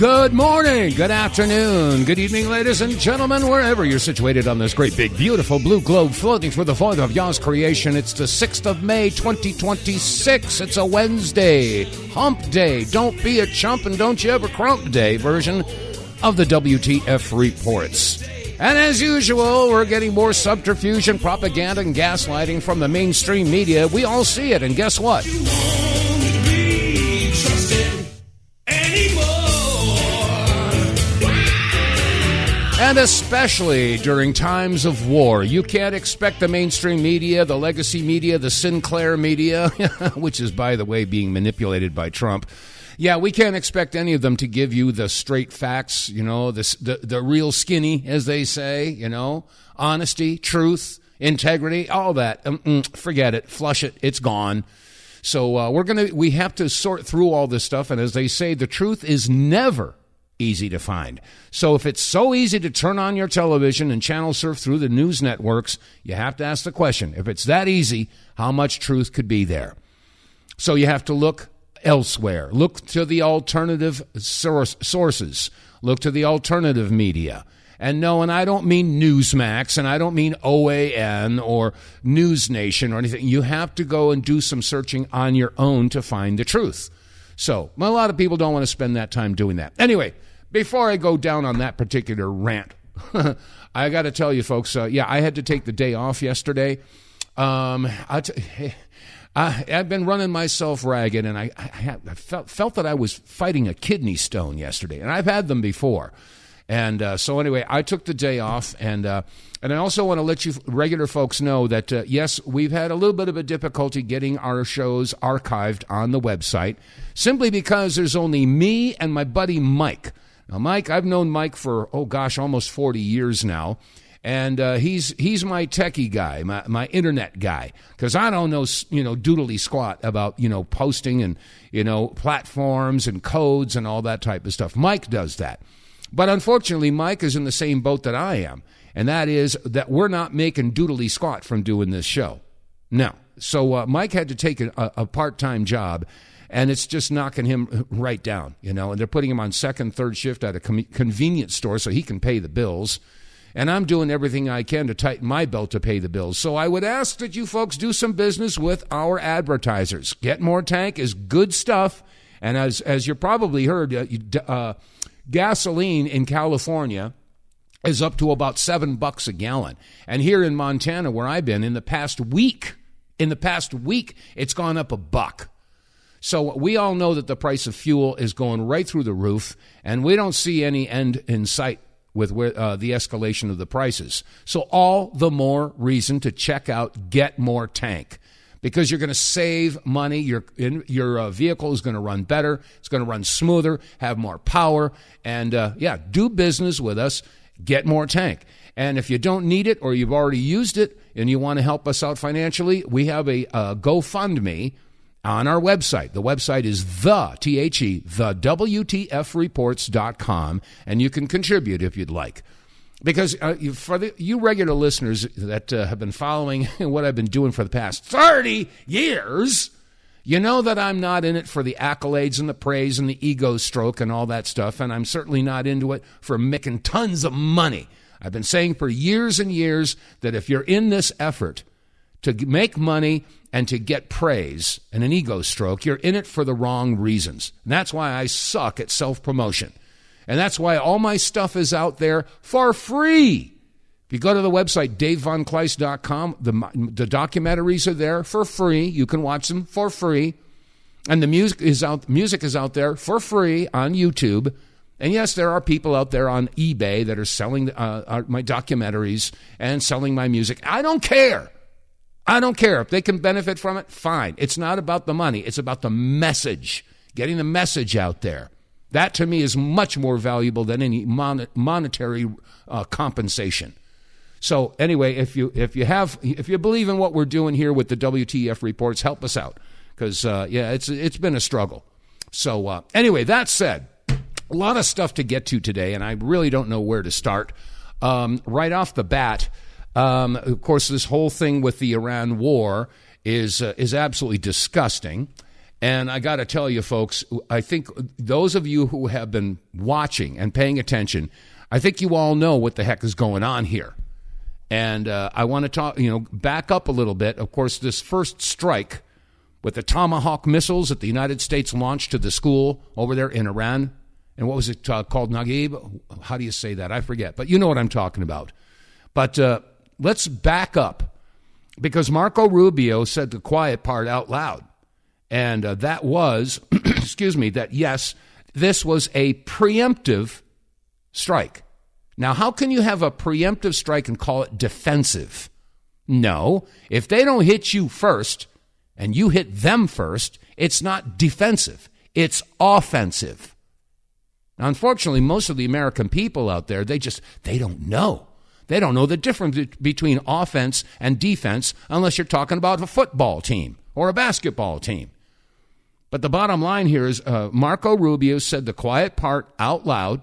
Good morning, good afternoon, good evening, ladies and gentlemen, wherever you're situated on this great, big, beautiful blue globe floating through the void of Yah's creation. It's the 6th of May, 2026. It's a Wednesday, hump day, don't be a chump and don't you ever crump day version of the WTF Reports. And as usual, we're getting more subterfuge and propaganda and gaslighting from the mainstream media. We all see it, and guess what? You won't be trusted anymore. And especially during times of war, you can't expect the mainstream media, the legacy media, the Sinclair media, which is, by the way, being manipulated by Trump. Yeah, we can't expect any of them to give you the straight facts, you know, the real skinny, as they say, you know, honesty, truth, integrity, all that. Forget it. Flush it. It's gone. So we have to sort through all this stuff. And as they say, the truth is never easy to find. So if it's so easy to turn on your television and channel surf through the news networks, you have to ask the question, if it's that easy, how much truth could be there? So you have to look elsewhere. Look to the alternative sources. Look to the alternative media. And no, and I don't mean Newsmax, and I don't mean OAN or News Nation or anything. You have to go and do some searching on your own to find the truth. So, a lot of people don't want to spend that time doing that. Anyway, before I go down on that particular rant, I got to tell you, folks, I had to take the day off yesterday. I've been running myself ragged, and I felt that I was fighting a kidney stone yesterday, and I've had them before. And so anyway, I took the day off, and I also want to let you regular folks know that, yes, we've had a little bit of a difficulty getting our shows archived on the website, simply because there's only me and my buddy Mike. Now, Mike, I've known Mike for, almost 40 years now. And he's my techie guy, my internet guy, because I don't know, doodly squat about, posting and, platforms and codes and all that type of stuff. Mike does that. But unfortunately, Mike is in the same boat that I am, and that is that we're not making doodly squat from doing this show. No. So Mike had to take a part-time job, and it's just knocking him right down, and they're putting him on second, third shift at a convenience store so he can pay the bills. And I'm doing everything I can to tighten my belt to pay the bills. So I would ask that you folks do some business with our advertisers. Get More Tank is good stuff. And as you probably heard, gasoline in California is up to about $7 a gallon. And here in Montana, where I've been, in the past week, it's gone up $1. So we all know that the price of fuel is going right through the roof, and we don't see any end in sight with the escalation of the prices. So all the more reason to check out Get More Tank, because you're going to save money. Your vehicle is going to run better. It's going to run smoother, have more power. And, do business with us. Get More Tank. And if you don't need it or you've already used it and you want to help us out financially, we have a GoFundMe on our website. The website is TheWTFReports.com, and you can contribute if you'd like. Because for you regular listeners that have been following what I've been doing for the past 30 years, you know that I'm not in it for the accolades and the praise and the ego stroke and all that stuff, and I'm certainly not into it for making tons of money. I've been saying for years and years that if you're in this effort to make money and to get praise and an ego stroke, you're in it for the wrong reasons. And that's why I suck at self-promotion. And that's why all my stuff is out there for free. If you go to the website, vonKleist.com, the documentaries are there for free. You can watch them for free. And the music is out there for free on YouTube. And yes, there are people out there on eBay that are selling my documentaries and selling my music. I don't care. If they can benefit from it, fine. It's not about the money. It's about the message, getting the message out there. That, to me, is much more valuable than any monetary compensation. So, anyway, if you believe in what we're doing here with the WTF reports, help us out, because it's been a struggle. So, anyway, that said, a lot of stuff to get to today, and I really don't know where to start. Right off the bat. Of course, this whole thing with the Iran war is absolutely disgusting. And I got to tell you, folks, I think those of you who have been watching and paying attention, I think you all know what the heck is going on here. And I want to talk, back up a little bit. Of course, this first strike with the Tomahawk missiles that the United States launched to the school over there in Iran. And what was it called, Naguib? How do you say that? I forget. But you know what I'm talking about. But let's back up, because Marco Rubio said the quiet part out loud. And that was, that yes, this was a preemptive strike. Now, how can you have a preemptive strike and call it defensive? No, if they don't hit you first and you hit them first, it's not defensive, it's offensive. Now, unfortunately, most of the American people out there, they don't know. They don't know the difference between offense and defense unless you're talking about a football team or a basketball team. But the bottom line here is Marco Rubio said the quiet part out loud,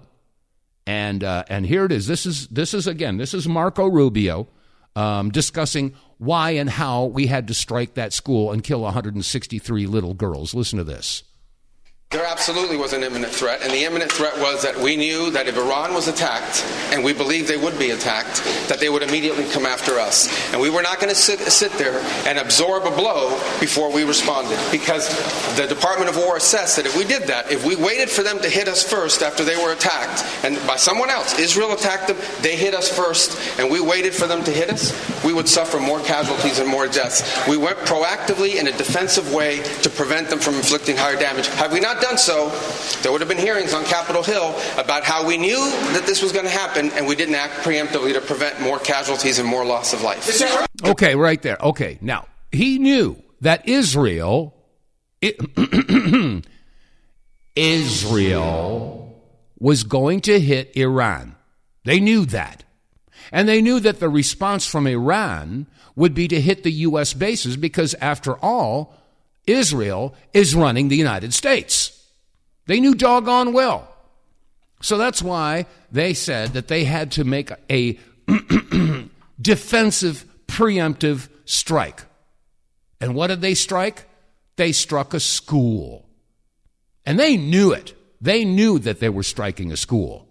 and here it is. This is Marco Rubio discussing why and how we had to strike that school and kill 163 little girls. Listen to this. There absolutely was an imminent threat, and the imminent threat was that we knew that if Iran was attacked, and we believed they would be attacked, that they would immediately come after us. And we were not going to sit there and absorb a blow before we responded, because the Department of War assessed that if we did that, if we waited for them to hit us first after they were attacked, and by someone else, Israel attacked them, they hit us first, and we waited for them to hit us, we would suffer more casualties and more deaths. We went proactively in a defensive way to prevent them from inflicting higher damage. Had we not done so, there would have been hearings on Capitol Hill about how we knew that this was going to happen, and we didn't act preemptively to prevent more casualties and more loss of life. Okay, right there. Okay, now, he knew that Israel was going to hit Iran. They knew that. And they knew that the response from Iran would be to hit the U.S. bases because, after all, Israel is running the United States. They knew doggone well. So that's why they said that they had to make a defensive, preemptive strike. And what did they strike? They struck a school. And they knew it. They knew that they were striking a school.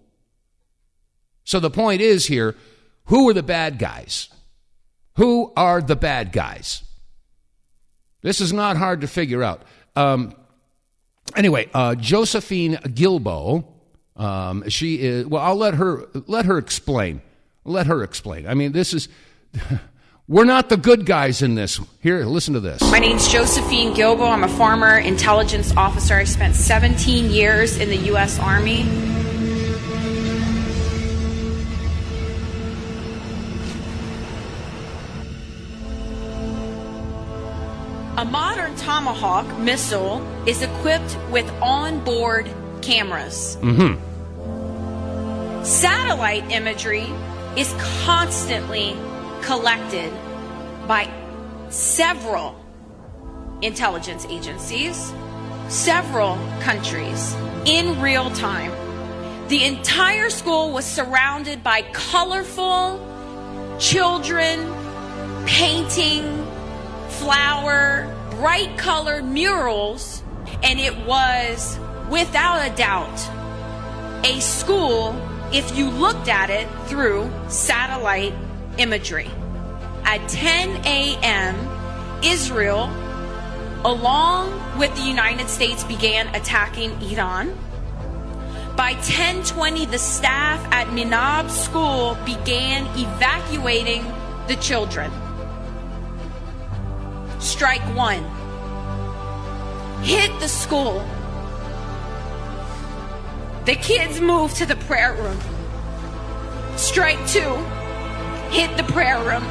So the point is here, who are the bad guys? Who are the bad guys? This is not hard to figure out. Anyway, Josephine Guilbeault, she is, well, I'll let her explain. Let her explain. I mean, this is, we're not the good guys in this. Here, listen to this. My name's Josephine Guilbeault. I'm a former intelligence officer. I spent 17 years in the U.S. Army. A modern Tomahawk missile is equipped with onboard cameras. Mm-hmm. Satellite imagery is constantly collected by several intelligence agencies, several countries, in real time. The entire school was surrounded by colorful children painting flower, bright colored murals, and it was without a doubt a school if you looked at it through satellite imagery. At 10 a.m., Israel, along with the United States, began attacking Iran. By 10:20, the staff at Minab School began evacuating the children. Strike one. Hit the school. The kids moved to the prayer room. Strike two. Hit the prayer room.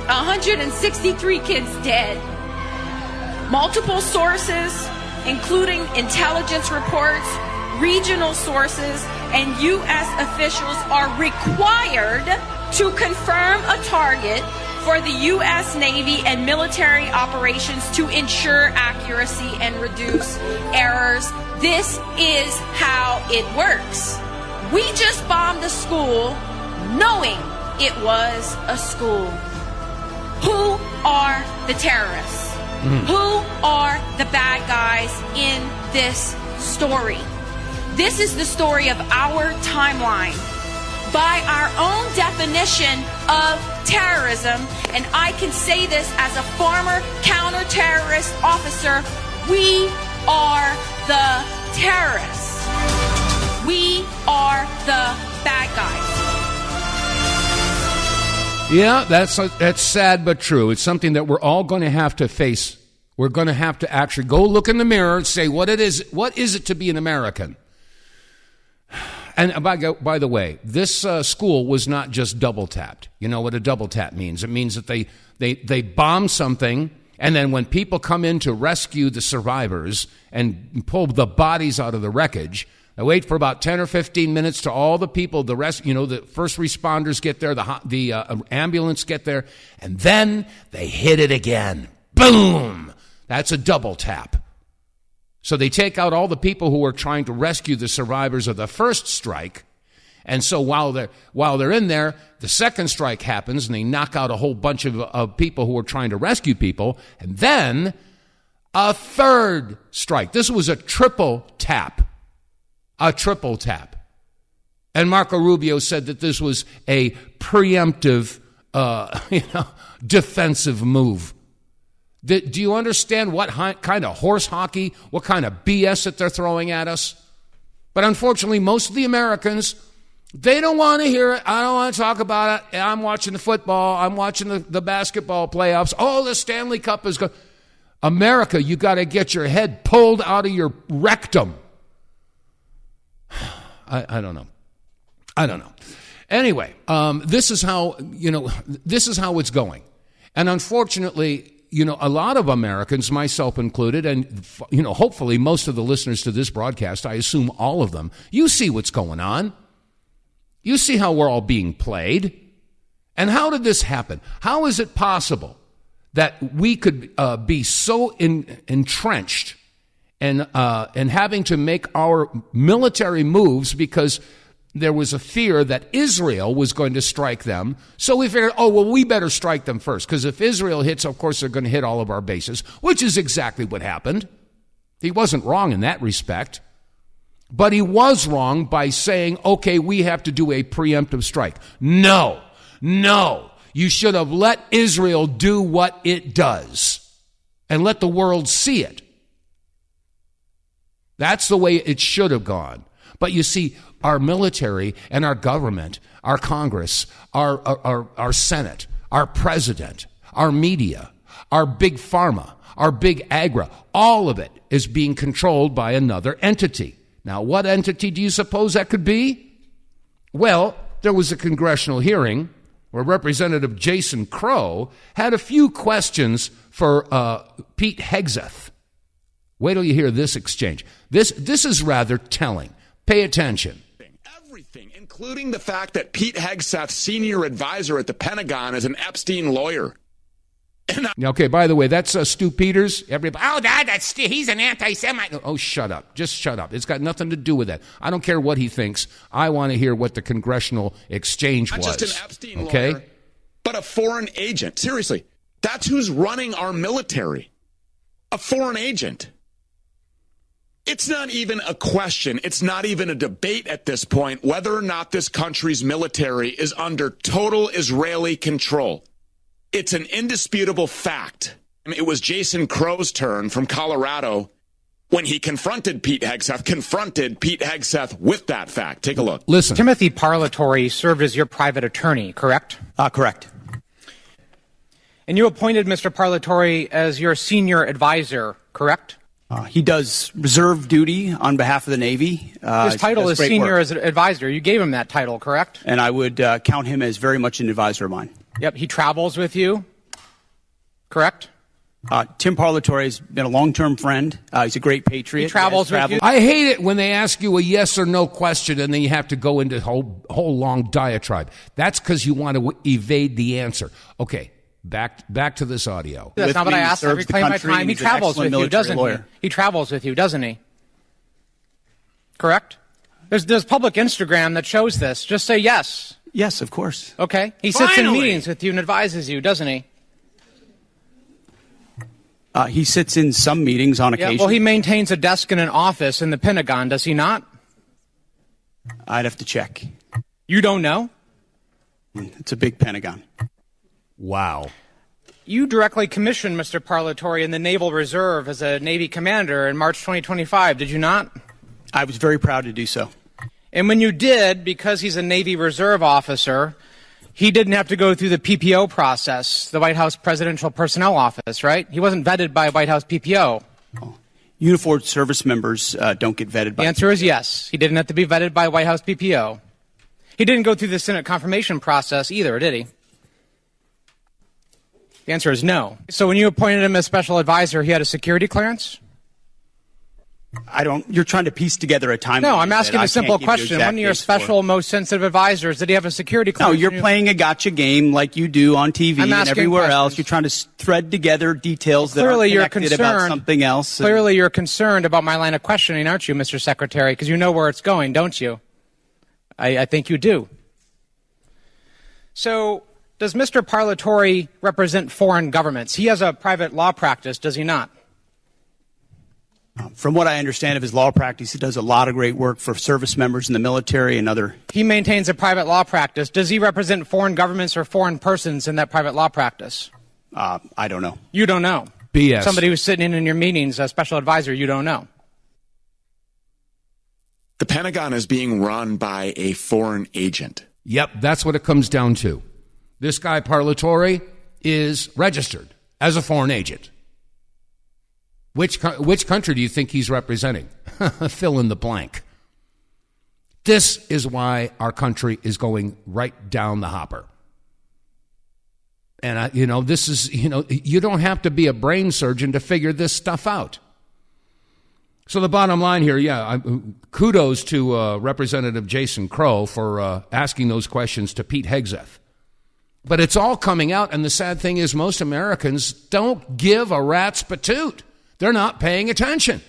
163 kids dead. Multiple sources, including intelligence reports, regional sources, and U.S. officials are required to confirm a target for the U.S. Navy and military operations to ensure accuracy and reduce errors. This is how it works. We just bombed a school knowing it was a school. Who are the terrorists? Who are the bad guys in this story. This is the story of our timeline. By our own definition of terrorism, and I can say this as a former counter-terrorist officer, we are the terrorists. We are the bad guys. Yeah, that's sad but true. It's something that we're all going to have to face. We're going to have to actually go look in the mirror and say, what is it to be an American? And by the way, this school was not just double tapped. You know what a double tap means? It means that they bomb something, and then when people come in to rescue the survivors and pull the bodies out of the wreckage, they wait for about 10 or 15 minutes to all the people, the first responders get there, the ambulance get there, and then they hit it again. Boom! That's a double tap. So they take out all the people who are trying to rescue the survivors of the first strike, and so while they're in there, the second strike happens, and they knock out a whole bunch of people who are trying to rescue people, and then a third strike. This was a triple tap. A triple tap. And Marco Rubio said that this was a preemptive, defensive move. Do you understand what kind of horse hockey, what kind of BS that they're throwing at us? But unfortunately, most of the Americans, they don't want to hear it. I don't want to talk about it. I'm watching the football. I'm watching the basketball playoffs. Oh, the Stanley Cup is going. America, you got to get your head pulled out of your rectum. I don't know. Anyway, this is how it's going. And unfortunately, a lot of Americans, myself included, and, hopefully most of the listeners to this broadcast, I assume all of them, you see what's going on. You see how we're all being played. And how did this happen? How is it possible that we could be so entrenched and having to make our military moves because there was a fear that Israel was going to strike them. So we figured, we better strike them first, because if Israel hits, of course, they're going to hit all of our bases, which is exactly what happened. He wasn't wrong in that respect. But he was wrong by saying, okay, we have to do a preemptive strike. No. You should have let Israel do what it does and let the world see it. That's the way it should have gone. But you see, our military and our government, our Congress, our Senate, our president, our media, our big pharma, our big agra, all of it is being controlled by another entity. Now, what entity do you suppose that could be? Well, there was a congressional hearing where Representative Jason Crow had a few questions for Pete Hegseth. Wait till you hear this exchange. This is rather telling. Pay attention. Everything, including the fact that Pete Hegseth, senior advisor at the Pentagon, is an Epstein lawyer. Okay, by the way, that's Stu Peters. Everybody, that's Stu. He's an anti-Semite. Oh, shut up. Just shut up. It's got nothing to do with that. I don't care what he thinks. I want to hear what the congressional exchange was. Not just an Epstein lawyer, but a foreign agent. Seriously, that's who's running our military. A foreign agent. It's not even a question. It's not even a debate at this point whether or not this country's military is under total Israeli control. It's an indisputable fact. It was Jason Crow's turn from Colorado when he confronted Pete Hegseth with that fact. Take a look. Listen. Timothy Parlatore served as your private attorney, correct? Correct. And you appointed Mr. Parlatore as your senior advisor, correct? He does reserve duty on behalf of the Navy. His title is senior as an advisor. You gave him that title, correct? And I would count him as very much an advisor of mine. Yep, he travels with you, correct? Tim Parlatore has been a long-term friend. He's a great patriot. He travels with you? I hate it when they ask you a yes or no question and then you have to go into a whole long diatribe. That's because you want to evade the answer. Okay, back to this audio. That's not what I asked. I reclaim my time. He travels with you, doesn't he? He travels with you, doesn't he? Correct? There's public Instagram that shows this. Just say yes. Yes, of course. Okay. He sits in meetings with you and advises you, doesn't he? He sits in some meetings on occasion. Yeah, well, he maintains a desk in an office in the Pentagon, does he not? I'd have to check. You don't know? It's a big Pentagon. Wow. You directly commissioned Mr. Parlatore in the Naval Reserve as a Navy commander in March 2025, did you not? I was very proud to do so. And when you did, because he's a Navy Reserve officer, he didn't have to go through the PPO process, the White House Presidential Personnel Office, right? He wasn't vetted by White House PPO. Oh. Uniformed service members don't get vetted by The answer is yes. He didn't have to be vetted by White House PPO. He didn't go through the Senate confirmation process either, did he? The answer is no. So when you appointed him as special advisor, he had a security clearance? You're trying to piece together a timeline. No, I'm asking a simple question. One of your special, most sensitive advisors, did he have a security clearance? No, you're playing a gotcha game like you do on TV and everywhere else. You're trying to thread together details that are connected about something else. Clearly you're concerned about my line of questioning, aren't you, Mr. Secretary? Because you know where it's going, don't you? I think you do. So does Mr. Parlatore represent foreign governments? He has a private law practice, does he not? From what I understand of his law practice, he does a lot of great work for service members in the military and other... He maintains a private law practice. Does he represent foreign governments or foreign persons in that private law practice? I don't know. You don't know? BS. Somebody who's sitting in your meetings, a special advisor, you don't know? The Pentagon is being run by a foreign agent. Yep, that's what it comes down to. This guy, Parlatore, is registered as a foreign agent. Which country do you think he's representing? Fill in the blank. This is why our country is going right down the hopper. And, this is, you don't have to be a brain surgeon to figure this stuff out. So the bottom line here, kudos to Representative Jason Crow for asking those questions to Pete Hegseth. But it's all coming out, and the sad thing is most Americans don't give a rat's patoot. They're not paying attention.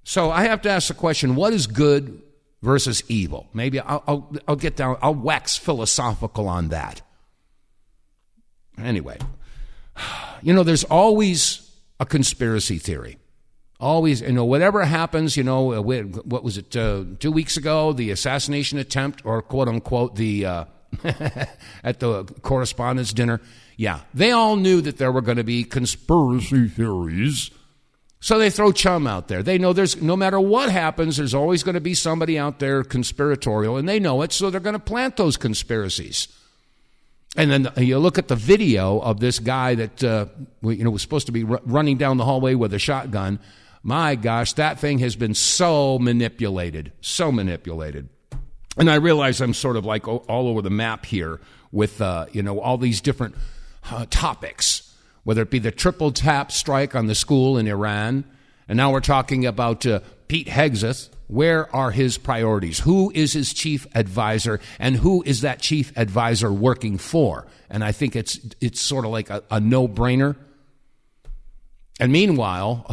So I have to ask the question, what is good versus evil? Maybe I'll get down, I'll wax philosophical on that. Anyway, there's always a conspiracy theory. Always, whatever happens, what was it, 2 weeks ago, the assassination attempt, or quote unquote, the at the correspondence dinner. Yeah, they all knew that there were going to be conspiracy theories. So they throw chum out there. They know no matter what happens, there's always going to be somebody out there conspiratorial, and they know it, so they're going to plant those conspiracies. And then you look at the video of this guy that was supposed to be running down the hallway with a shotgun. My gosh, that thing has been so manipulated. And I realize I'm sort of like all over the map here with, all these different topics, whether it be the triple tap strike on the school in Iran, and now we're talking about Pete Hegseth. Where are his priorities? Who is his chief advisor, and who is that chief advisor working for? And I think it's sort of like a no-brainer. And meanwhile,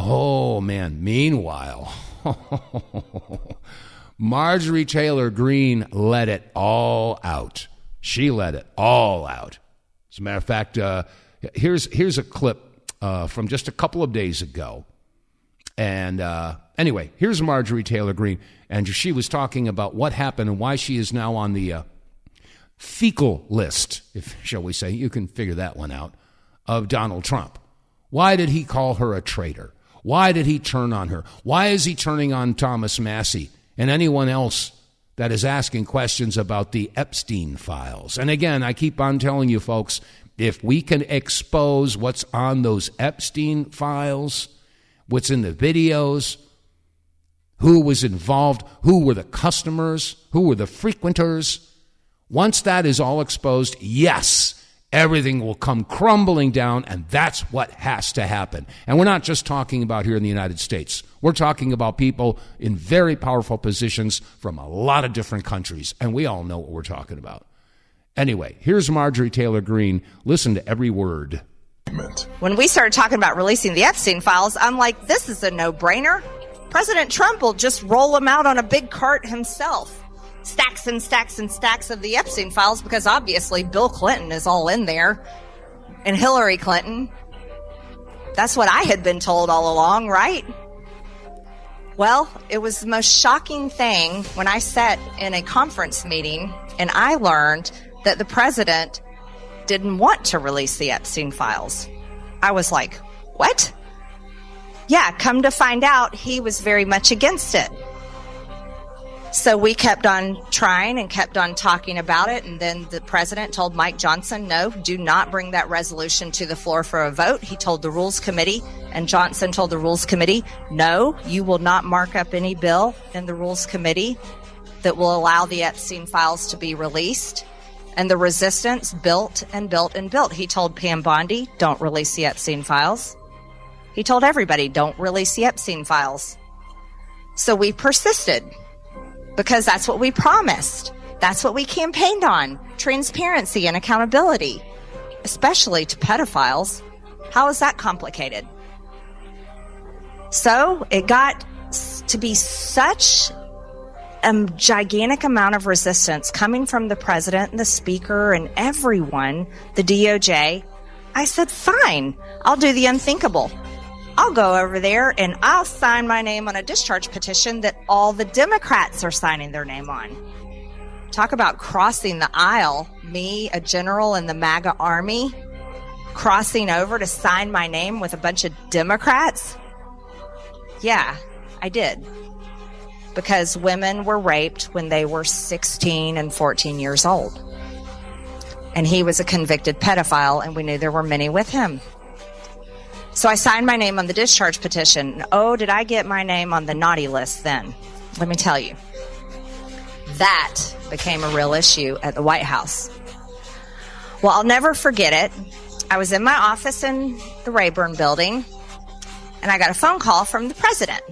Marjorie Taylor Greene let it all out. She let it all out. As a matter of fact, here's a clip from just a couple of days ago. And anyway, here's Marjorie Taylor Greene, and she was talking about what happened and why she is now on the fecal list, shall we say. You can figure that one out, of Donald Trump. Why did he call her a traitor? Why did he turn on her? Why is he turning on Thomas Massie and anyone else that is asking questions about the Epstein files? And again, I keep on telling you folks, if we can expose what's on those Epstein files, what's in the videos, who was involved, who were the customers, who were the frequenters, once that is all exposed, yes, everything will come crumbling down, and that's what has to happen. And we're not just talking about here in the United States. We're talking about people in very powerful positions from a lot of different countries, and we all know what we're talking about. Anyway, here's Marjorie Taylor Greene. Listen to every word. When we started talking about releasing the Epstein files, I'm like, this is a no-brainer. President Trump will just roll them out on a big cart himself. Stacks and stacks and stacks of the Epstein files, because obviously Bill Clinton is all in there, and Hillary Clinton. That's what I had been told all along, right? Well, it was the most shocking thing when I sat in a conference meeting and I learned that the president didn't want to release the Epstein files. I was like, what? Yeah, come to find out, he was very much against it. So we kept on trying and kept on talking about it. And then the president told Mike Johnson, no, do not bring that resolution to the floor for a vote. He told the Rules Committee, and Johnson told the Rules Committee, no, you will not mark up any bill in the Rules Committee that will allow the Epstein files to be released. And the resistance built and built and built. He told Pam Bondi, don't release the Epstein files. He told everybody, don't release the Epstein files. So we persisted. Because that's what we promised. That's what we campaigned on. Transparency and accountability. Especially to pedophiles. How is that complicated? So it got to be such a gigantic amount of resistance coming from the president and the speaker and everyone, the DOJ. I said, fine, I'll do the unthinkable. I'll go over there and I'll sign my name on a discharge petition that all the Democrats are signing their name on. Talk about crossing the aisle. Me, a general in the MAGA army, crossing over to sign my name with a bunch of Democrats. Yeah, I did. Because women were raped when they were 16 and 14 years old. And he was a convicted pedophile, and we knew there were many with him. So I signed my name on the discharge petition. Oh, did I get my name on the naughty list then? Let me tell you. That became a real issue at the White House. Well, I'll never forget it. I was in my office in the Rayburn building, and I got a phone call from the president.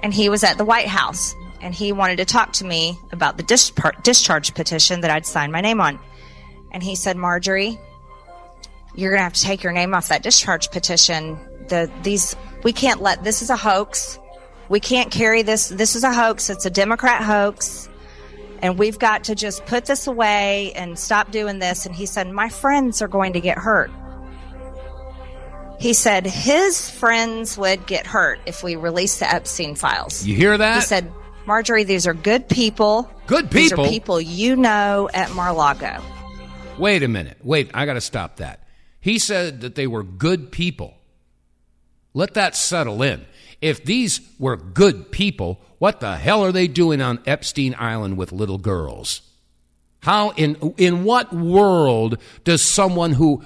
And he was at the White House, and he wanted to talk to me about the discharge petition that I'd signed my name on. And he said, Marjorie, you're going to have to take your name off that discharge petition. We can't let, this is a hoax. We can't carry this. This is a hoax. It's a Democrat hoax. And we've got to just put this away and stop doing this. And he said, my friends are going to get hurt. He said his friends would get hurt if we release the Epstein files. You hear that? He said, Marjorie, these are good people. Good people? These are people you know at Mar-a-Lago. Wait a minute. Wait, I got to stop that. He said that they were good people. Let that settle in. If these were good people, what the hell are they doing on Epstein Island with little girls? How, in what world does someone who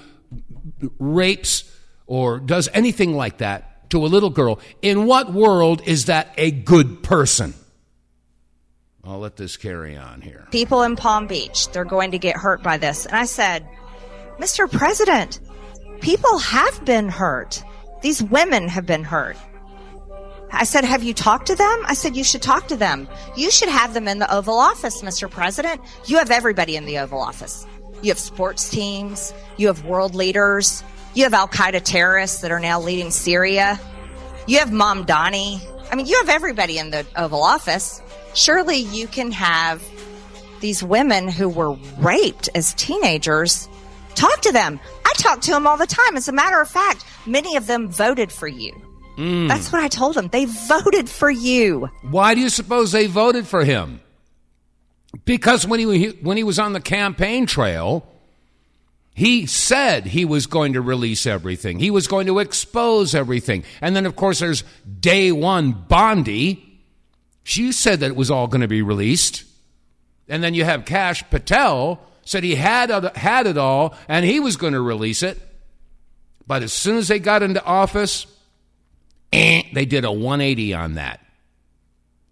rapes or does anything like that to a little girl, in what world is that a good person? I'll let this carry on here. People in Palm Beach, they're going to get hurt by this. And I said, Mr. President, people have been hurt. These women have been hurt. I said, have you talked to them? I said, you should talk to them. You should have them in the Oval Office, Mr. President. You have everybody in the Oval Office. You have sports teams. You have world leaders. You have al-Qaeda terrorists that are now leading Syria. You have Mamdani. I mean, you have everybody in the Oval Office. Surely you can have these women who were raped as teenagers. Talk to them. I talk to them all the time. As a matter of fact, many of them voted for you. That's what I told them. They voted for you. Why do you suppose they voted for him? Because when he was on the campaign trail, he said he was going to release everything. He was going to expose everything. And then, of course, there's day one Bondi. She said that it was all going to be released. And then you have Kash Patel said he had it all and he was going to release it. But as soon as they got into office, they did a 180 on that.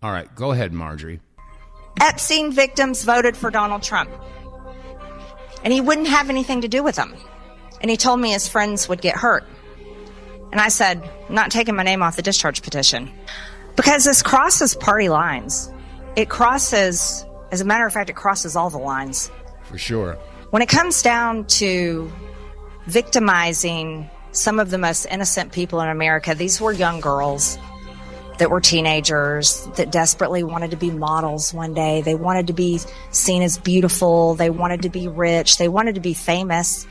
All right, go ahead, Marjorie. Epstein victims voted for Donald Trump. And he wouldn't have anything to do with them. And he told me his friends would get hurt. And I said, I'm not taking my name off the discharge petition. Because this crosses party lines. It crosses, as a matter of fact, it crosses all the lines. For sure. When it comes down to victimizing some of the most innocent people in America, these were young girls that were teenagers that desperately wanted to be models one day. They wanted to be seen as beautiful. They wanted to be rich. They wanted to be famous.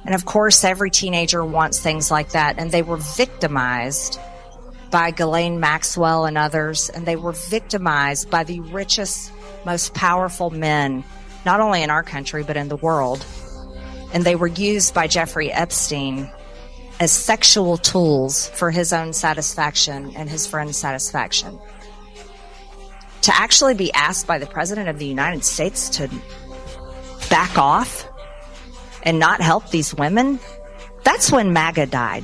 And of course, every teenager wants things like that. And they were victimized by Ghislaine Maxwell and others. And they were victimized by the richest, most powerful men, not only in our country, but in the world. And they were used by Jeffrey Epstein as sexual tools for his own satisfaction and his friend's satisfaction. To actually be asked by the President of the United States to back off and not help these women, that's when MAGA died.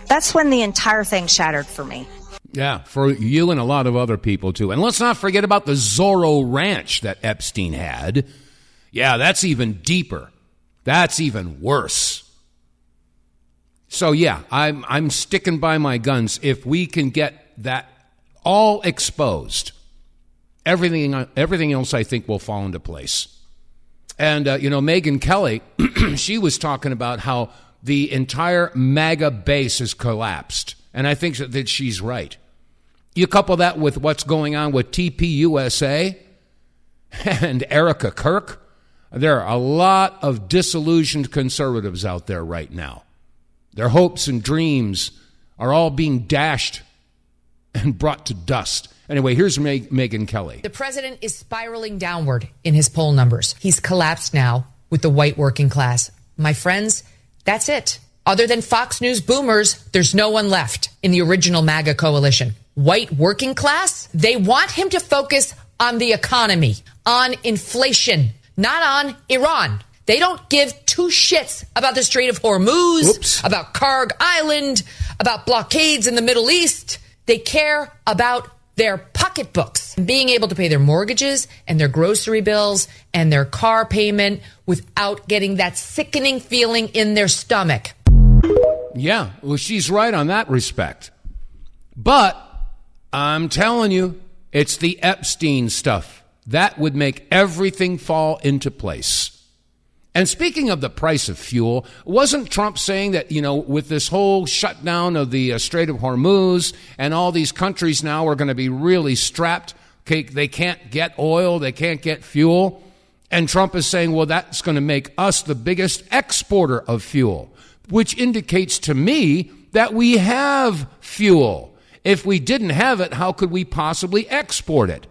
That's when the entire thing shattered for me. Yeah, for you and a lot of other people, too. And let's not forget about the Zorro Ranch that Epstein had. Yeah, that's even deeper. That's even worse. So, yeah, I'm sticking by my guns. If we can get that all exposed, everything else, I think, will fall into place. And, Megyn Kelly, she was talking about how the entire MAGA base has collapsed. And I think that she's right. You couple that with what's going on with TPUSA and Erica Kirk, there are a lot of disillusioned conservatives out there right now. Their hopes and dreams are all being dashed and brought to dust. Anyway, here's Megyn Kelly. The president is spiraling downward in his poll numbers. He's collapsed now with the white working class. My friends, that's it. Other than Fox News boomers, there's no one left in the original MAGA coalition. White working class, they want him to focus on the economy, on inflation, not on Iran. They don't give two shits about the Strait of Hormuz, about Karg Island, about blockades in the Middle East. They care about their pocketbooks, being able to pay their mortgages and their grocery bills and their car payment without getting that sickening feeling in their stomach. Yeah, well, she's right on that respect. But I'm telling you, it's the Epstein stuff. That would make everything fall into place. And speaking of the price of fuel, wasn't Trump saying that, with this whole shutdown of the Strait of Hormuz and all these countries now are going to be really strapped? Okay, they can't get oil, they can't get fuel. And Trump is saying, well, that's going to make us the biggest exporter of fuel, which indicates to me that we have fuel. If we didn't have it, how could we possibly export it?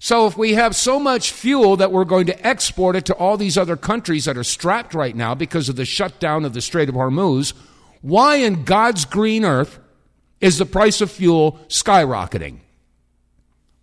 So if we have so much fuel that we're going to export it to all these other countries that are strapped right now because of the shutdown of the Strait of Hormuz, why in God's green earth is the price of fuel skyrocketing?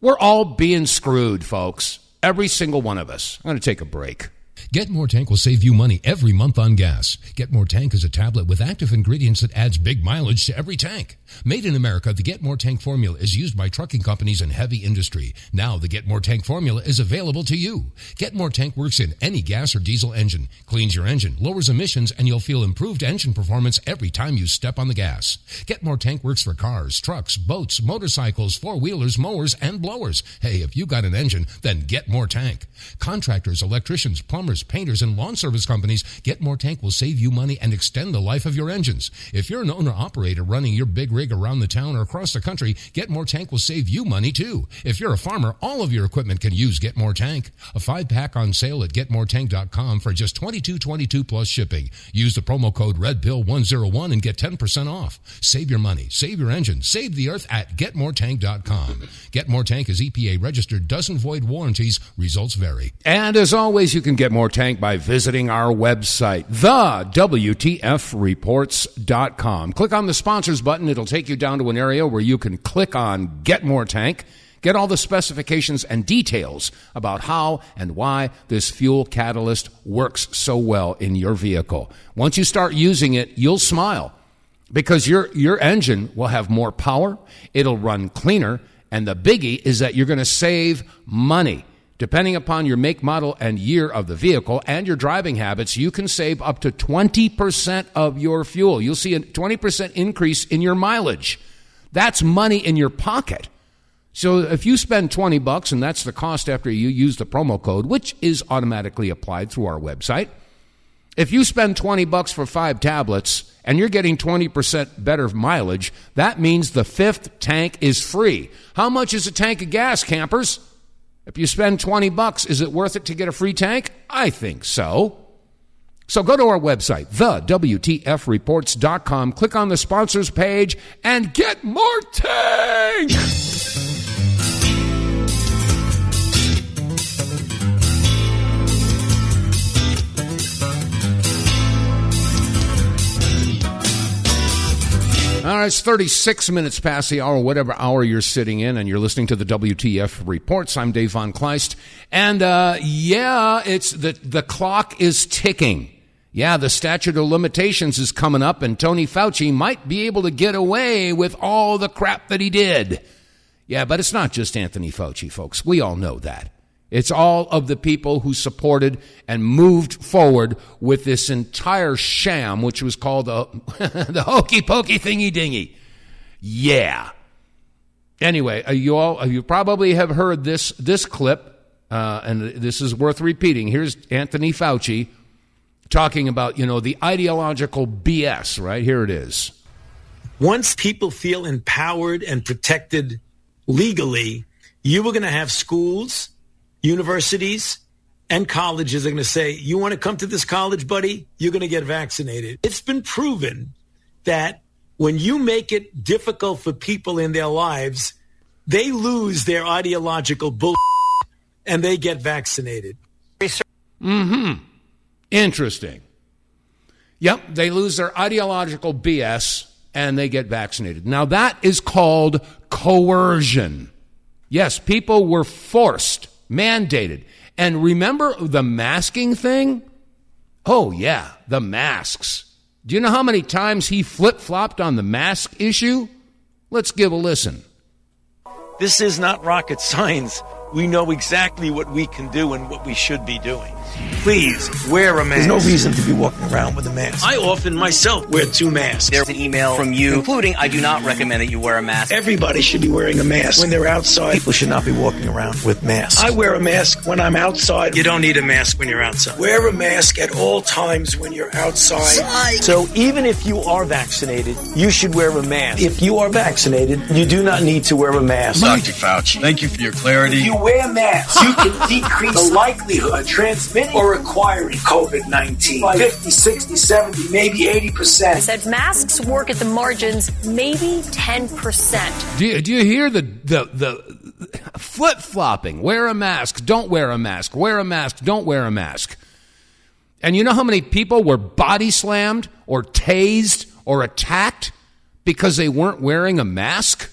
We're all being screwed, folks. Every single one of us. I'm going to take a break. Get More Tank will save you money every month on gas. Get More Tank is a tablet with active ingredients that adds big mileage to every tank. Made in America, the Get More Tank formula is used by trucking companies and heavy industry. Now the Get More Tank formula is available to you. Get More Tank works in any gas or diesel engine, cleans your engine, lowers emissions, and you'll feel improved engine performance every time you step on the gas. Get More Tank works for cars, trucks, boats, motorcycles, four-wheelers, mowers, and blowers. Hey, if you got an engine, then Get More Tank. Contractors, electricians, plumbers, painters, and lawn service companies, Get More Tank will save you money and extend the life of your engines. If you're an owner-operator running your big rig around the town or across the country, Get More Tank will save you money too. If you're a farmer, all of your equipment can use Get More Tank. A 5-pack on sale at GetMoreTank.com for just $22.22 plus shipping. Use the promo code REDPILL101 and get 10% off. Save your money, save your engine, save the earth at GetMoreTank.com. Get More Tank is EPA registered, doesn't void warranties, results vary. And as always, you can get more Tank by visiting our website, TheWTFReports.com. Click on the sponsors button. It'll take you down to an area where you can click on Get More Tank, get all the specifications and details about how and why this fuel catalyst works so well in your vehicle. Once you start using it, you'll smile because your engine will have more power, it'll run cleaner, and the biggie is that you're going to save money. Depending upon your make, model, and year of the vehicle and your driving habits, you can save up to 20% of your fuel. You'll see a 20% increase in your mileage. That's money in your pocket. So if you spend $20, and that's the cost after you use the promo code, which is automatically applied through our website, if you spend $20 for 5 tablets and you're getting 20% better mileage, that means the 5th tank is free. How much is a tank of gas, campers? If you spend $20, is it worth it to get a free tank? I think so. So go to our website, TheWTFReports.com, click on the sponsors page, and get more tank! All right, it's 36 minutes past the hour, whatever hour you're sitting in, and you're listening to the WTF Reports. I'm Dave vonKleist. And, it's the clock is ticking. Yeah, the statute of limitations is coming up, and Tony Fauci might be able to get away with all the crap that he did. Yeah, but it's not just Anthony Fauci, folks. We all know that. It's all of the people who supported and moved forward with this entire sham, which was called the hokey pokey thingy dingy. Yeah. Anyway, you probably have heard this clip, and this is worth repeating. Here's Anthony Fauci talking about, the ideological BS, right? Here it is. Once people feel empowered and protected legally, you are going to have schools, universities, and colleges are going to say, you want to come to this college, buddy? You're going to get vaccinated. It's been proven that when you make it difficult for people in their lives, they lose their ideological bull and they get vaccinated. Mm-hmm. Interesting. Yep, they lose their ideological BS and they get vaccinated. Now that is called coercion. Yes, people were forced, mandated. And remember the masking thing? Oh, yeah, the masks. Do you know how many times he flip-flopped on the mask issue? Let's give a listen. This is not rocket science. We know exactly what we can do and what we should be doing. Please wear a mask. There's no reason to be walking around with a mask. I often myself wear 2 masks. There's an email from you, including I do not recommend that you wear a mask. Everybody should be wearing a mask when they're outside. People should not be walking around with masks. I wear a mask when I'm outside. You don't need a mask when you're outside. Wear a mask at all times when you're outside. So even if you are vaccinated, you should wear a mask. If you are vaccinated, you do not need to wear a mask. Dr. Fauci, thank you for your clarity. If you wear masks, you can decrease the likelihood of transmitting or acquiring COVID-19 by 50, 60, 70, maybe 80%. I said masks work at the margins, maybe 10%. Do you hear the flip-flopping? Wear a mask, don't wear a mask. Wear a mask, don't wear a mask. And you know how many people were body slammed or tased or attacked because they weren't wearing a mask?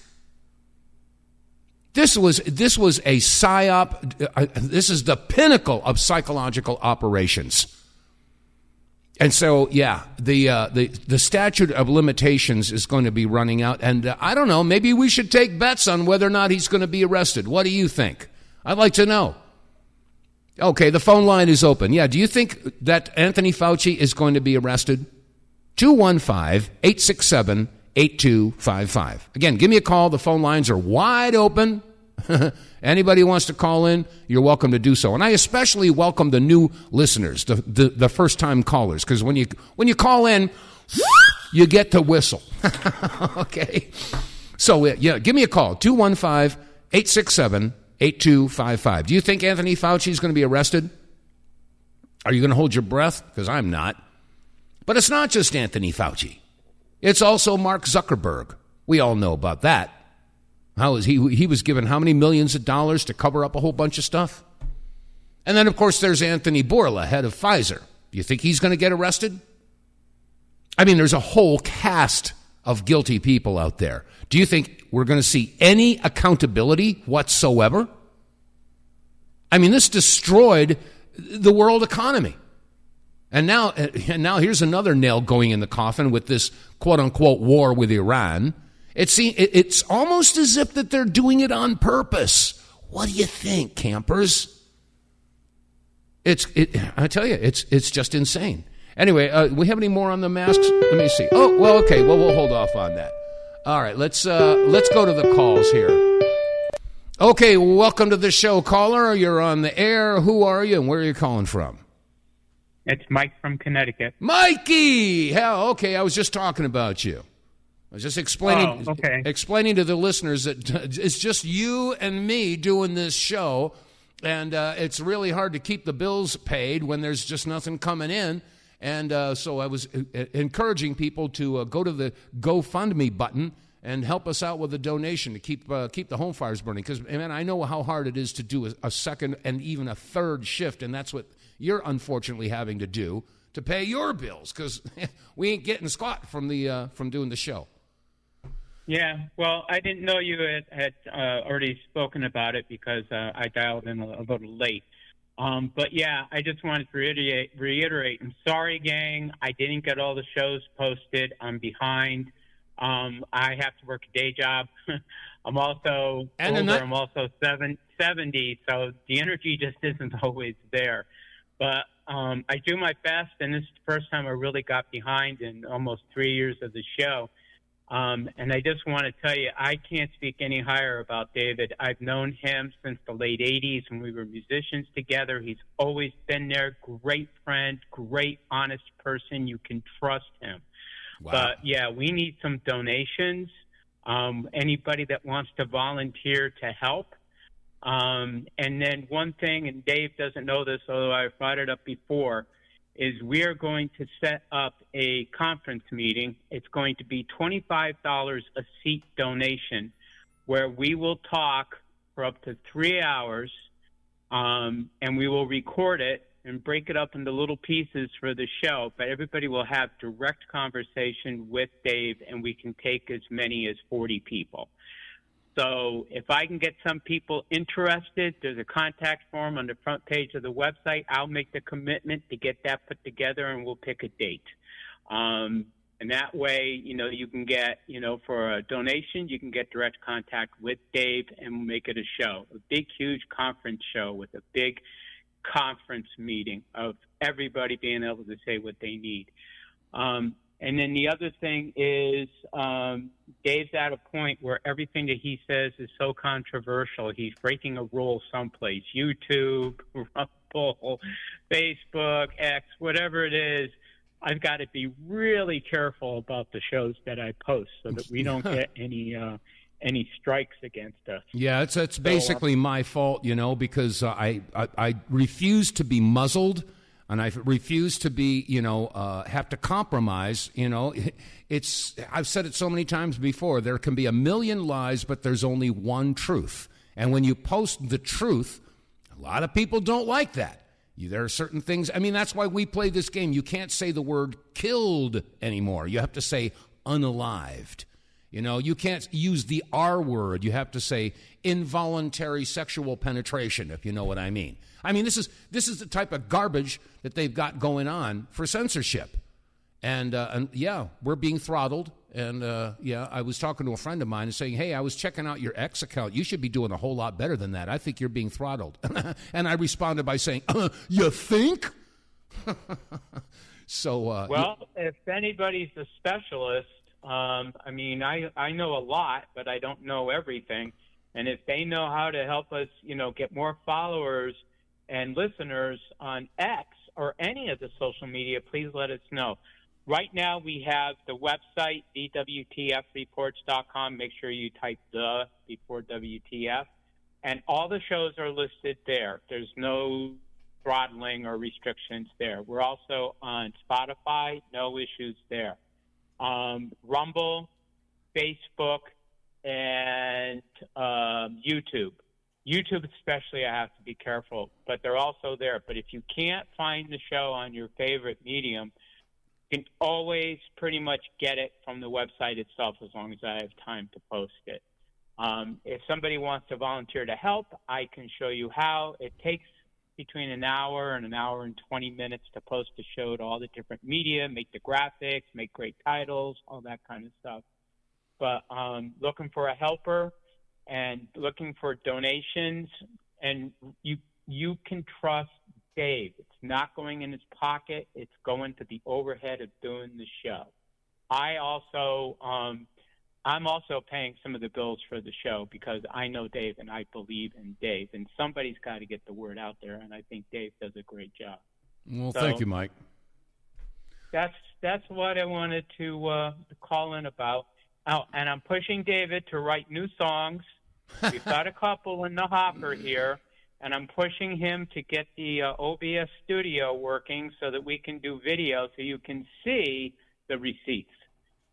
This was a psyop. This is the pinnacle of psychological operations. And so, yeah, the statute of limitations is going to be running out. And I don't know, maybe we should take bets on whether or not he's going to be arrested. What do you think? I'd like to know. Okay, the phone line is open. Yeah, do you think that Anthony Fauci is going to be arrested? 215-867-8255. Again, give me a call. The phone lines are wide open. Anybody who wants to call in, you're welcome to do so. And I especially welcome the new listeners, the first-time callers, because when you call in, you get to whistle. Okay? So, yeah, give me a call, 215-867-8255. Do you think Anthony Fauci is going to be arrested? Are you going to hold your breath? Because I'm not. But it's not just Anthony Fauci. It's also Mark Zuckerberg. We all know about that. He was given how many millions of dollars to cover up a whole bunch of stuff? And then, of course, there's Anthony Bourla, head of Pfizer. Do you think he's going to get arrested? I mean, there's a whole cast of guilty people out there. Do you think we're going to see any accountability whatsoever? I mean, this destroyed the world economy. And now here's another nail going in the coffin with this quote-unquote war with Iran. It's almost as if that they're doing it on purpose. What do you think, campers? I tell you, it's just insane. Anyway, we have any more on the masks? Let me see. Oh, well, okay. Well, we'll hold off on that. All right, let's go to the calls here. Okay, welcome to the show, caller. You're on the air. Who are you, and where are you calling from? It's Mike from Connecticut. Mikey! Hell, okay, I was just talking about you. I was just explaining to the listeners that it's just you and me doing this show, and it's really hard to keep the bills paid when there's just nothing coming in. And so I was encouraging people to go to the GoFundMe button and help us out with a donation to keep the home fires burning. Because, man, I know how hard it is to do a second and even a third shift, and that's what you're unfortunately having to do to pay your bills, because we ain't getting squat from doing the show. Yeah, well, I didn't know you had already spoken about it because I dialed in a little late. But yeah, I just wanted to reiterate. I'm sorry, gang. I didn't get all the shows posted. I'm behind. I have to work a day job. I'm also older. I'm also 70, so the energy just isn't always there. But I do my best, and this is the first time I really got behind in almost 3 years of the show. And I just want to tell you, I can't speak any higher about David. I've known him since the late 80s when we were musicians together. He's always been there. Great friend, great, honest person. You can trust him. Wow. But, yeah, we need some donations. Anybody that wants to volunteer to help. And then one thing, and Dave doesn't know this, although I brought it up before, is we are going to set up a conference meeting. It's going to be $25 a seat donation, where we will talk for up to 3 hours, and we will record it and break it up into little pieces for the show. But everybody will have direct conversation with Dave, and we can take as many as 40 people. So if I can get some people interested, there's a contact form on the front page of the website. I'll make the commitment to get that put together, and we'll pick a date. And that way, you can get, for a donation, you can get direct contact with Dave, and we'll make it a show, a big, huge conference show with a big conference meeting of everybody being able to say what they need. And then the other thing is, Dave's at a point where everything that he says is so controversial. He's breaking a rule someplace. YouTube, Rumble, Facebook, X, whatever it is. I've got to be really careful about the shows that I post so that we don't get any strikes against us. Yeah, it's basically my fault, because I refuse to be muzzled. And I refuse to be, have to compromise. I've said it so many times before. There can be a million lies, but there's only one truth. And when you post the truth, a lot of people don't like that. There are certain things. I mean, that's why we play this game. You can't say the word killed anymore. You have to say unalived. You can't use the R word. You have to say involuntary sexual penetration, if you know what I mean. I mean, this is the type of garbage that they've got going on for censorship. And yeah, we're being throttled. And I was talking to a friend of mine and saying, hey, I was checking out your X account. You should be doing a whole lot better than that. I think you're being throttled. And I responded by saying, you think? So, if anybody's a specialist, I know a lot, but I don't know everything. And if they know how to help us, get more followers and listeners on X or any of the social media, please let us know. Right now we have the website, TheWTFReports.com. Make sure you type the before WTF. And all the shows are listed there. There's no throttling or restrictions there. We're also on Spotify, no issues there. Rumble, Facebook, and YouTube. YouTube especially, I have to be careful, but they're also there. But if you can't find the show on your favorite medium, you can always pretty much get it from the website itself as long as I have time to post it. If somebody wants to volunteer to help, I can show you how. It takes between an hour and 20 minutes to post a show to all the different media, make the graphics, make great titles, all that kind of stuff. But looking for a helper and looking for donations, and you can trust Dave. It's not going in his pocket. It's going to the overhead of doing the show. I'm also paying some of the bills for the show because I know Dave and I believe in Dave, and somebody's got to get the word out there, and I think Dave does a great job. Well, thank you, Mike. That's what I wanted to call in about. Oh, and I'm pushing David to write new songs. We've got a couple in the hopper here, and I'm pushing him to get the OBS studio working so that we can do video so you can see the receipts.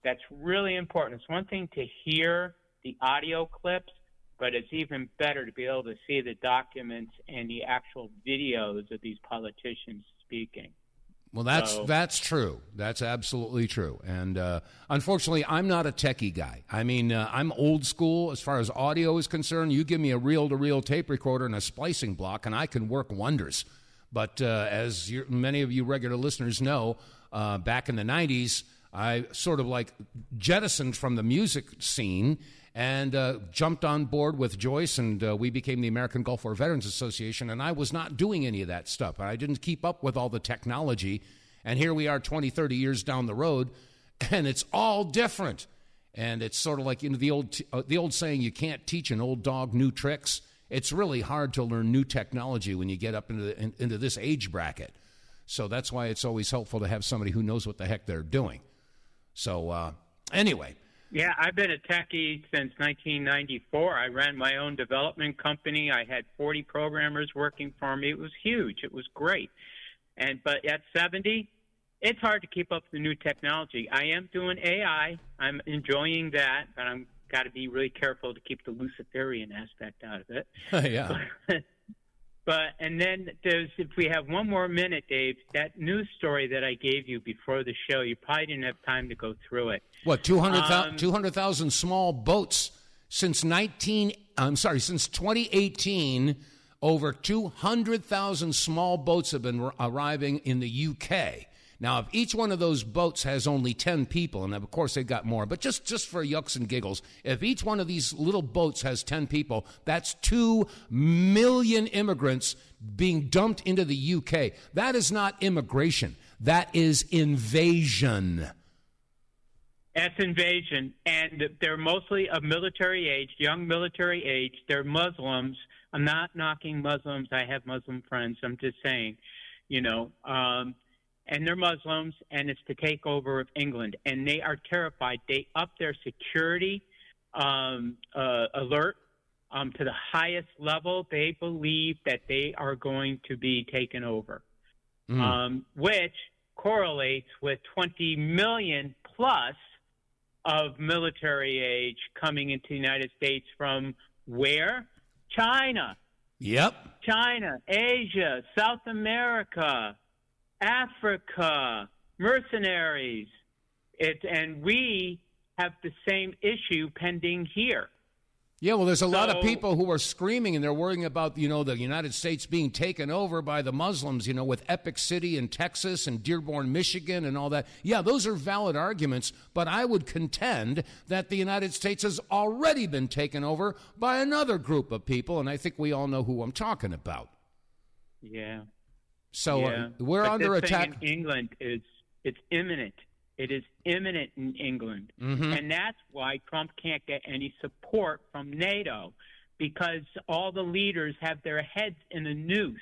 That's really important. It's one thing to hear the audio clips, but it's even better to be able to see the documents and the actual videos of these politicians speaking. Well, that's true. That's absolutely true. And unfortunately, I'm not a techie guy. I mean, I'm old school as far as audio is concerned. You give me a reel-to-reel tape recorder and a splicing block, and I can work wonders. But as many of you regular listeners know, back in the 90s, I sort of like jettisoned from the music scene and jumped on board with Joyce, and we became the American Gulf War Veterans Association, and I was not doing any of that stuff. I didn't keep up with all the technology, and here we are 20, 30 years down the road, and it's all different. And it's sort of like the old saying, you can't teach an old dog new tricks. It's really hard to learn new technology when you get up into this age bracket. So that's why it's always helpful to have somebody who knows what the heck they're doing. So anyway. Yeah, I've been a techie since 1994. I ran my own development company. I had 40 programmers working for me. It was huge. It was great. But at 70, it's hard to keep up with the new technology. I am doing AI. I'm enjoying that, but I'm got to be really careful to keep the Luciferian aspect out of it. Yeah. And then if we have one more minute, Dave, that news story that I gave you before the show, you probably didn't have time to go through it. What, 200,000 small boats since 2018, over 200,000 small boats have been arriving in the UK. Now, if each one of those boats has only 10 people, and of course they've got more, but just for yucks and giggles, if each one of these little boats has 10 people, that's 2 million immigrants being dumped into the UK. That is not immigration. That is invasion. That's invasion, and they're mostly of military age, young military age. They're Muslims. I'm not knocking Muslims. I have Muslim friends. I'm just saying, and they're Muslims, and it's to take over of England. And they are terrified. They up their security alert to the highest level. They believe that they are going to be taken over, which correlates with 20 million plus of military age coming into the United States from where? China. Yep. China, Asia, South America, Africa, mercenaries. And we have the same issue pending here. Yeah, well, there's a lot of people who are screaming, and they're worrying about, the United States being taken over by the Muslims, with Epic City in Texas and Dearborn, Michigan and all that. Yeah, those are valid arguments, but I would contend that the United States has already been taken over by another group of people, and I think we all know who I'm talking about. Yeah. So we're under attack. In England it's imminent. It is imminent in England. Mm-hmm. And that's why Trump can't get any support from NATO, because all the leaders have their heads in a noose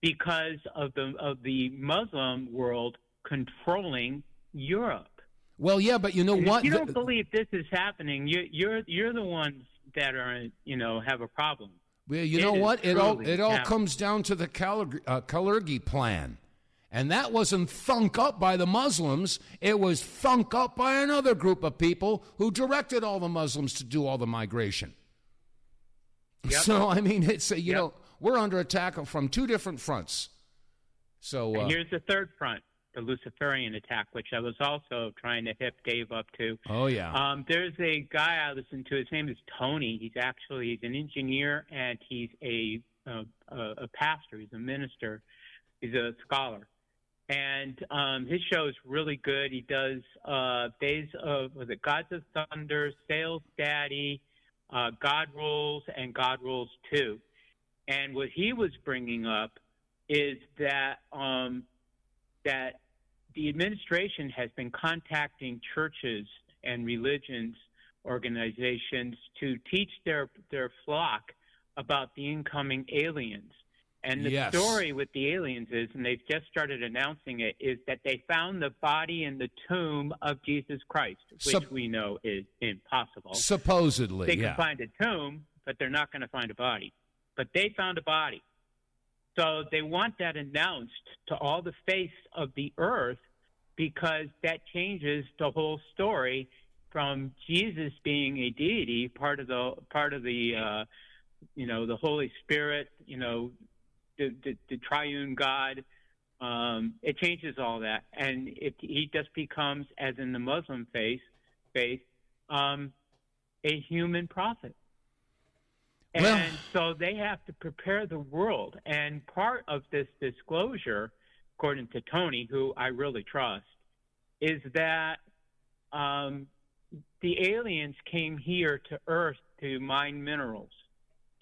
because of the Muslim world controlling Europe. Well, yeah, but you know what? If you don't believe this is happening, you're the ones that are have a problem. Well, you know what? It all comes down to the Kalergi plan. And that wasn't thunk up by the Muslims. It was thunk up by another group of people who directed all the Muslims to do all the migration. Yep. So, I mean, it's we're under attack from two different fronts. So and here's the third front, the Luciferian attack, which I was also trying to hip Dave up to. Oh, yeah. There's a guy I listen to. His name is Tony. He's an engineer, and he's a pastor. He's a minister. He's a scholar. And his show is really good. He does Days of, Gods of Thunder, Sales Daddy, God Rules, and God Rules 2. And what he was bringing up is that that the administration has been contacting churches and religions organizations to teach their flock about the incoming aliens. And the story with the aliens is, and they've just started announcing it, is that they found the body in the tomb of Jesus Christ, which we know is impossible. Supposedly, they can find a tomb, but they're not going to find a body. but they found a body. So they want that announced to all the face of the earth, because that changes the whole story from Jesus being a deity, part of the the Holy Spirit, the triune God. It changes all that, and he just becomes, as in the Muslim faith, a human prophet. And so they have to prepare the world. And part of this disclosure, according to Tony, who I really trust, is that the aliens came here to Earth to mine minerals.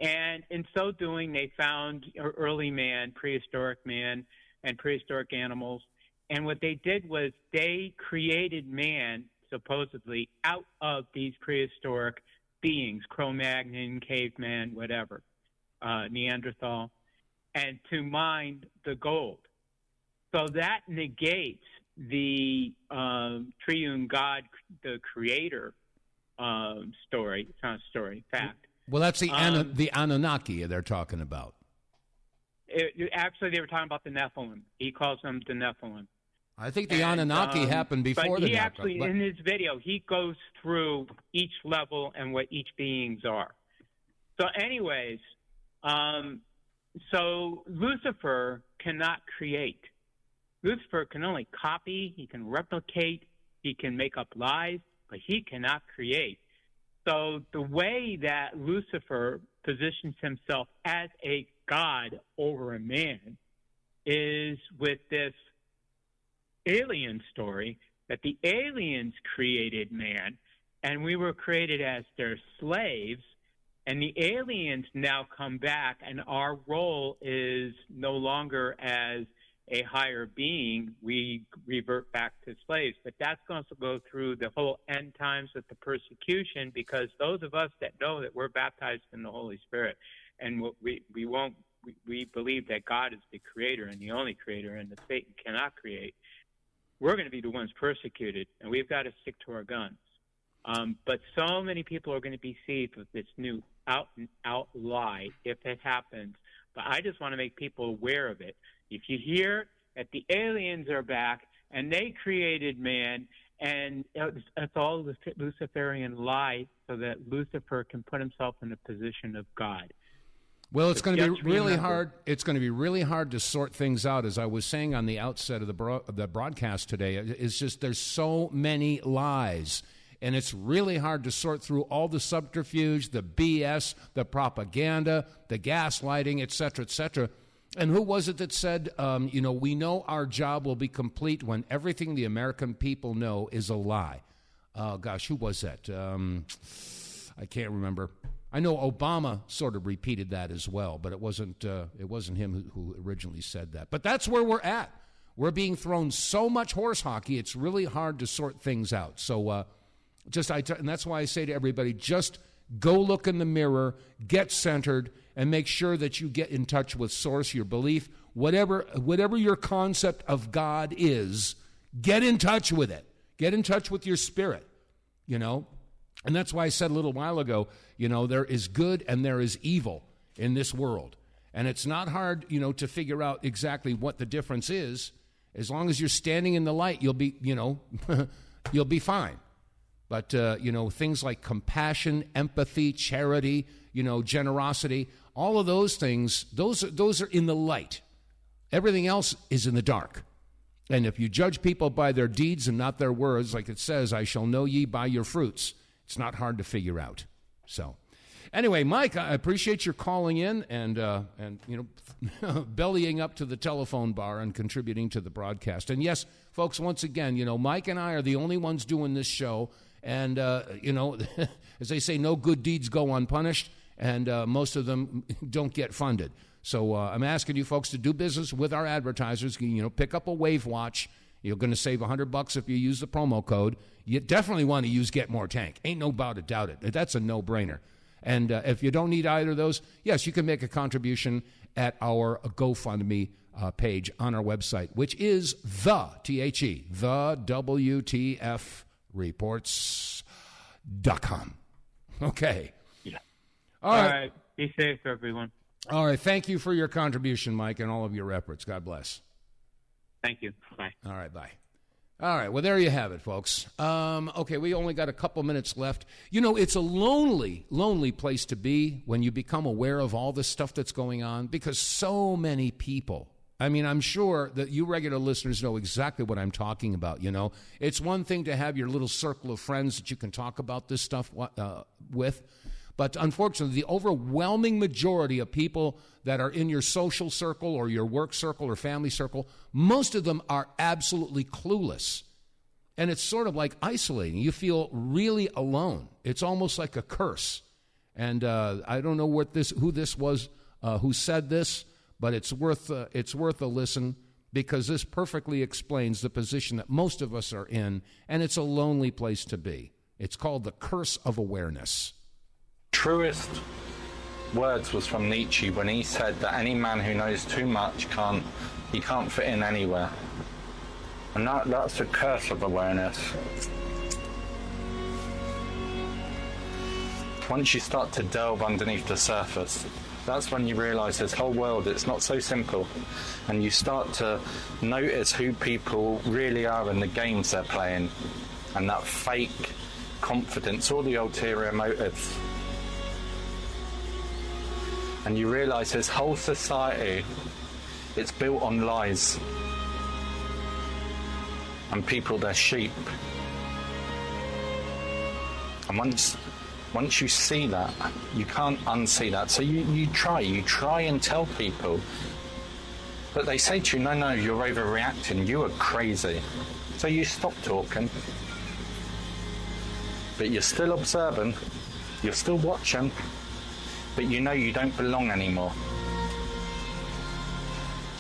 And in so doing, they found early man, prehistoric man, and prehistoric animals. And what they did was they created man, supposedly, out of these prehistoric beings, Cro-Magnon, caveman, whatever, Neanderthal, and to mine the gold. So that negates the triune God, the creator story. It's not a story, fact. Well, that's the Anunnaki they're talking about. Actually, they were talking about the Nephilim. He calls them the Nephilim. I think the Anunnaki happened before the Nephilim. Actually, in his video, he goes through each level and what each beings are. So anyways, so Lucifer cannot create. Lucifer can only copy, he can replicate, he can make up lies, but he cannot create. So the way that Lucifer positions himself as a god over a man is with this alien story, that the aliens created man and we were created as their slaves, and the aliens now come back and our role is no longer as a higher being, we revert back to slaves. But that's going to go through the whole end times with the persecution, because those of us that know that we're baptized in the Holy Spirit and we believe that God is the creator and the only creator and that Satan cannot create, we're going to be the ones persecuted, and we've got to stick to our guns. But so many people are going to be deceived with this new out lie if it happens. But I just want to make people aware of it. If you hear that the aliens are back and they created man, and it's all the Luciferian lie so that Lucifer can put himself in the position of God. Well, it's going to be really hard. It's going to be really hard to sort things out. As I was saying on the outset of the broadcast today, it's just there's so many lies, and it's really hard to sort through all the subterfuge, the BS, the propaganda, the gaslighting, et cetera, et cetera. And who was it that said, we know our job will be complete when everything the American people know is a lie? Oh, gosh, who was that? I can't remember. I know Obama sort of repeated that as well, but it wasn't him who originally said that. But that's where we're at. We're being thrown so much horse hockey, it's really hard to sort things out. So and that's why I say to everybody, just go look in the mirror, get centered, and make sure that you get in touch with source, your belief, whatever your concept of God is, get in touch with it. Get in touch with your spirit, And that's why I said a little while ago, there is good and there is evil in this world. And it's not hard, to figure out exactly what the difference is. As long as you're standing in the light, you'll be, you'll be fine. But, things like compassion, empathy, charity, generosity, all of those things, those are in the light. Everything else is in the dark. And if you judge people by their deeds and not their words, like it says, I shall know ye by your fruits, it's not hard to figure out. So, anyway, Mike, I appreciate your calling in and bellying up to the telephone bar and contributing to the broadcast. And yes, folks, once again, Mike and I are the only ones doing this show. And, as they say, no good deeds go unpunished, and most of them don't get funded. So I'm asking you folks to do business with our advertisers. Pick up a Wave Watch. You're going to save $100 if you use the promo code. You definitely want to use Get More Tank. Ain't no doubt it. That's a no-brainer. And if you don't need either of those, yes, you can make a contribution at our GoFundMe page on our website, which is the WTFReports.com. Okay. Yeah. All right. Be safe, everyone. All right. Thank you for your contribution, Mike, and all of your efforts. God bless. Thank you. Bye. All right. Bye. All right. Well, there you have it, folks. Okay. We only got a couple minutes left. You know, it's a lonely, lonely place to be when you become aware of all this stuff that's going on, because so many people, I mean, I'm sure that you regular listeners know exactly what I'm talking about, you know. It's one thing to have your little circle of friends that you can talk about this stuff with, but unfortunately, the overwhelming majority of people that are in your social circle or your work circle or family circle, most of them are absolutely clueless. And it's sort of like isolating. You feel really alone. It's almost like a curse. And I don't know who this was who said this, but it's worth a listen, because this perfectly explains the position that most of us are in, and it's a lonely place to be. It's called the curse of awareness. Truest words was from Nietzsche when he said that any man who knows too much can't fit in anywhere. And that's the curse of awareness. Once you start to delve underneath the surface, that's when you realise this whole world, it's not so simple. And you start to notice who people really are and the games they're playing. And that fake confidence, all the ulterior motives. And you realise this whole society, it's built on lies. And people, they're sheep. And once you see that, you can't unsee that. So you try and tell people. But they say to you, no, you're overreacting, you are crazy. So you stop talking. But you're still observing, you're still watching, but you know you don't belong anymore.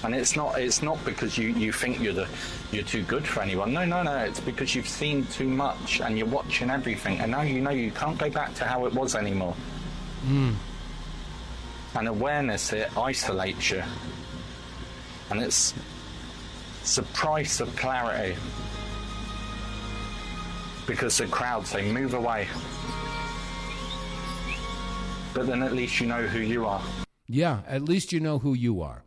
And it's not because you think you're too good for anyone. No, it's because you've seen too much and you're watching everything, and now you know you can't go back to how it was anymore. And awareness, it isolates you. And it's the price of clarity. Because the crowd say, move away. But then at least you know who you are. Yeah, at least you know who you are.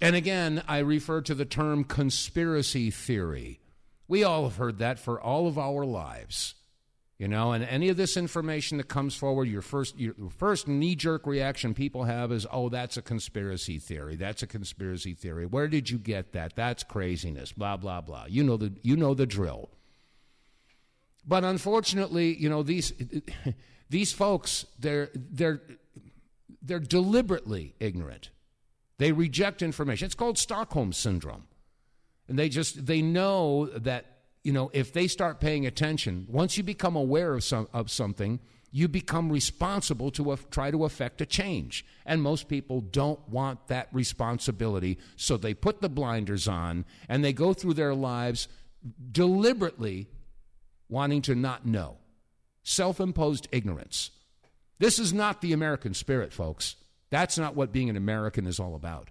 And again, I refer to the term conspiracy theory. We all have heard that for all of our lives. You know, and any of this information that comes forward, your first knee-jerk reaction people have is, oh, that's a conspiracy theory. That's a conspiracy theory. Where did you get that? That's craziness, blah, blah, blah. You know the drill. But unfortunately, you know, these folks, they're deliberately ignorant. They reject information. It's called Stockholm Syndrome. And they know that, you know, if they start paying attention, once you become aware of something, you become responsible to try to affect a change. And most people don't want that responsibility, so they put the blinders on and they go through their lives deliberately wanting to not know. Self-imposed ignorance. This is not the American spirit, folks. That's not what being an American is all about.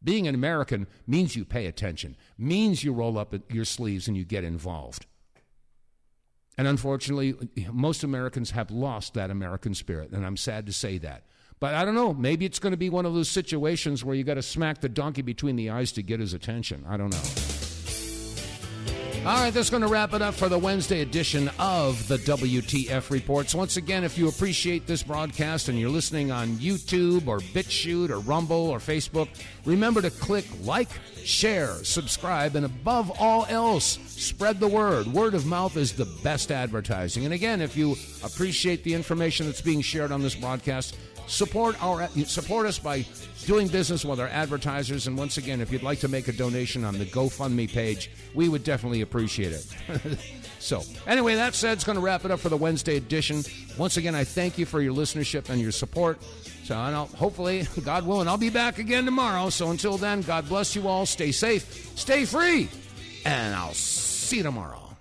Being an American means you pay attention, means you roll up your sleeves and you get involved. And unfortunately, most Americans have lost that American spirit, and I'm sad to say that. But I don't know, maybe it's going to be one of those situations where you got to smack the donkey between the eyes to get his attention. I don't know. All right, that's going to wrap it up for the Wednesday edition of the WTF Reports. Once again, if you appreciate this broadcast and you're listening on YouTube or BitChute or Rumble or Facebook, remember to click like, share, subscribe, and above all else, spread the word. Word of mouth is the best advertising. And again, if you appreciate the information that's being shared on this broadcast, support us by doing business with our advertisers. And once again, if you'd like to make a donation on the GoFundMe page, we would definitely appreciate it. So, anyway, that said, it's going to wrap it up for the Wednesday edition. Once again, I thank you for your listenership and your support. So, hopefully, God willing, I'll be back again tomorrow. So, until then, God bless you all. Stay safe, stay free, and I'll see you tomorrow.